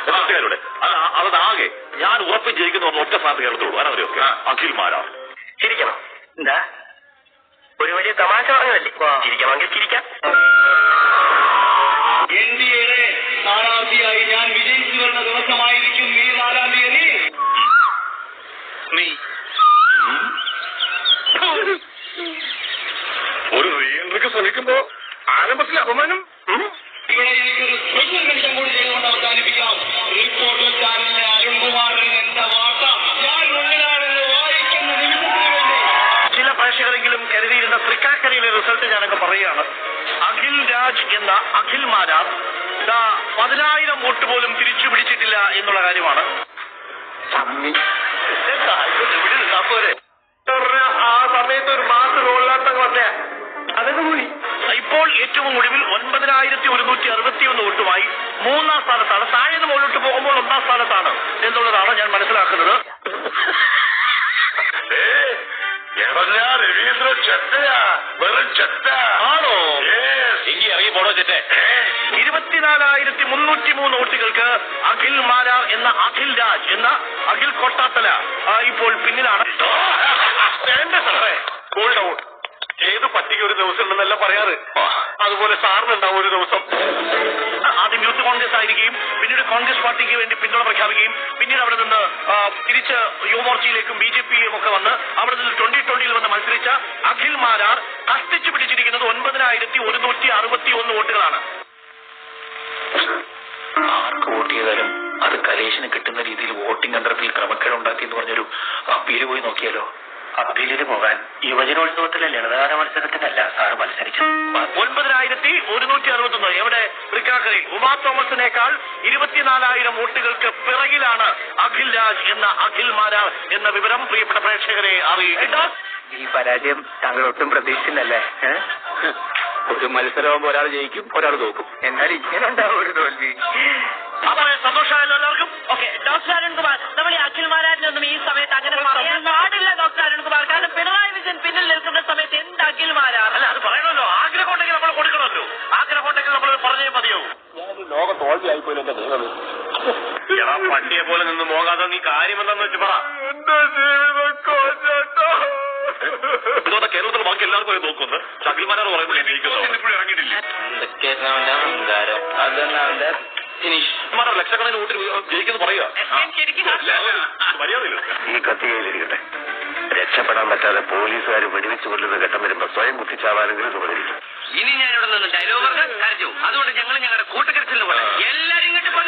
കൂട്ടുകാരുടെ അതാകെ ഞാൻ ഉറപ്പിച്ച് ജയിക്കുന്ന ഒറ്റ സ്ഥാനത്ത് കേരളത്തിലുള്ളൂ. ആരാ അഖിൽ മാരാർ. ചിരിക്കണം. എന്താ ഒരു വലിയ തമാശ പറഞ്ഞതല്ലേ? ചിരിക്കണമെങ്കിൽ ചിരിക്കാം. NDA സ്ഥാനാർത്ഥിയായി ഞാൻ വിജയിച്ചു വരുന്ന ദിവസമായിരിക്കും ഈ 4-ാം തീയതി. നീ ഒരു റീഎൻട്രിക്ക് ശ്രമിക്കുമ്പോ ആരംഭത്തിൽ അപമാനം. ഇവിടെ എനിക്കൊരു സ്പെഷ്യൽ മെൻഷൻ കൂടി ചെയ്തുകൊണ്ട് അവസാനിപ്പിക്കാം. റിപ്പോർട്ടർ ചാനലിലെ അരുൺകുമാറിന് എന്റെ വാർത്ത ഞാൻ ഉള്ളിലാണെന്ന് വായിക്കുന്ന നിമിഷത്തിന് വേണ്ടി ചില പ്രേക്ഷകരെങ്കിലും കരുതിയിരുന്ന തൃക്കാക്കരയിലെ റിസൾട്ട് ഞാനൊക്കെ പറയുകയാണ്. അഖിൽ രാജ് എന്ന അഖിൽ മാരാർ 10,000 വോട്ട് പോലും തിരിച്ചു പിടിച്ചിട്ടില്ല എന്നുള്ള കാര്യമാണ്. ആ സമയത്ത് ഒരു മാസം റോളിലാട്ടം വന്ന അതൊക്കെ പോയി. ഇപ്പോൾ ഏറ്റവും ഒടുവിൽ 9,161 വോട്ടുമായി 3-ാം സ്ഥാനത്താണ്. താഴേന്ന് മുകളിലോട്ട് പോകുമ്പോൾ 1-ാം സ്ഥാനത്താണ് എന്നുള്ളതാണ് ഞാൻ മനസ്സിലാക്കുന്നത്. രവീന്ദ്ര ചെറ്റയാ, വെറും ചെറ്റ ആണോ? എങ്കിൽ ഇറങ്ങി പോണോ ചെറ്റെ. 24,303 വോട്ടുകൾക്ക് അഖിൽ മാരാർ എന്ന അഖിൽ രാജ് എന്ന അഖിൽ കൊട്ടാത്തല ഇപ്പോൾ പിന്നിലാണ്. Cool down. ഏത് പട്ടിക ഒരു ദിവസം ഉണ്ടെന്നല്ല പറയാറ്. അതുപോലെ സാറിനുണ്ടാവും ഒരു ദിവസം. ആദ്യം യൂത്ത് കോൺഗ്രസ് ആയിരിക്കുകയും പിന്നീട് കോൺഗ്രസ് പാർട്ടിക്ക് വേണ്ടി പിന്തുണ പ്രഖ്യാപിക്കുകയും പിന്നീട് അവിടെ നിന്ന് തിരിച്ച് യുവമോർച്ചയിലേക്കും BJPയും ഒക്കെ വന്ന് അവിടെ നിന്ന് 2020 വന്ന് മത്സരിച്ച അഖിൽ മാരാർ കഷ്ടിച്ചു പിടിച്ചിരിക്കുന്നത് 9,161 വോട്ടുകളാണ്. ആർക്ക് വോട്ട് ചെയ്താലും അത് കലേഷിന് കിട്ടുന്ന രീതിയിൽ വോട്ടിംഗ് യന്ത്രത്തിൽ ക്രമക്കേട് ഉണ്ടാക്കി എന്ന് പറഞ്ഞൊരു അപ്പീല് പോയി നോക്കിയാലോ? അപ്പീലിന് പോകാൻ യുവജനോത്സവത്തിലെ ലളിതഗാന മത്സരത്തിനല്ല സാറ് മത്സരിച്ചു. 9,161 എവിടെ? തൃക്കാക്കരയിൽ ഉമാ തോമസിനേക്കാൾ 24,000 വോട്ടുകൾക്ക് പിറകിലാണ് അഖിൽ രാജ് എന്ന അഖിൽ മാരാർ എന്ന വിവരം പ്രിയപ്പെട്ട പ്രേക്ഷകരെ അറിയിക്കുന്നു. ഈ പരാജയം താങ്കൾ ഒട്ടും പ്രതീക്ഷിച്ചില്ലല്ലേ? ഒരു മത്സരമാകുമ്പോൾ ഒരാൾ ജയിക്കും, ഒരാൾ തോക്കും. എന്നാൽ ഇങ്ങനെ ഉണ്ടാവും ഒരു തോൽവി. സന്തോഷമായല്ലോ എല്ലാവർക്കും. ഓക്കെ, ഡോക്ടർ അരുൺകുമാർ, നമ്മൾ ഈ അഖിൽ മാരാരിനൊന്നും ഈ സമയത്ത് അങ്ങനെ പറയാൻ പാടില്ല ഡോക്ടർ അരുൺകുമാർ. കാരണം പിണറായി വിജയൻ പിന്നിൽ നിൽക്കുന്ന സമയത്ത് എന്ത് അഖിൽ മാരാർ? അല്ല, അത് പറയണമല്ലോ. ആഗ്രഹം ഉണ്ടെങ്കിൽ നമ്മൾ കൊടുക്കണമല്ലോ. ആഗ്രഹം ഉണ്ടെങ്കിൽ നമ്മൾ പറഞ്ഞേ മതിയാവും. ലോക തോൽവിയായിപ്പോയി എന്റെ ദൈവമേ. എടാ പട്ടിയെ പോലെ നിന്ന് പോകാതെ നീ കാര്യം എന്താന്ന് വെച്ച് പറ. ഇതോടെ കേരളത്തിൽ ബാക്കി എല്ലാവർക്കും നോക്കുന്നു. അഖിൽ മാരാർ പറയുമ്പോൾ ഇപ്പോഴും ഇറങ്ങിയിട്ടില്ല. ലക്ഷക്കണക്കിന് വോട്ടിൽ ജയിക്കുന്നു പറയുക. മര്യാദയില്ല. ഈ കത്തികയിലിരിക്കട്ടെ. രക്ഷപ്പെടാൻ പറ്റാതെ പോലീസുകാർ വെടിവെച്ച് കൊല്ലുന്ന ഘട്ടം വരുമ്പോ സ്വയം കുത്തിച്ചാവാനെങ്കിലും തോന്നിയിരിക്കും. ഇനി ഞാൻ ഇവിടെ നിന്ന് ഡയലോഗ് കരച്ചു. അതുകൊണ്ട് ഞങ്ങൾ ഞങ്ങളുടെ കൂട്ടുകരച്ചിൽ പോലെ എല്ലാരും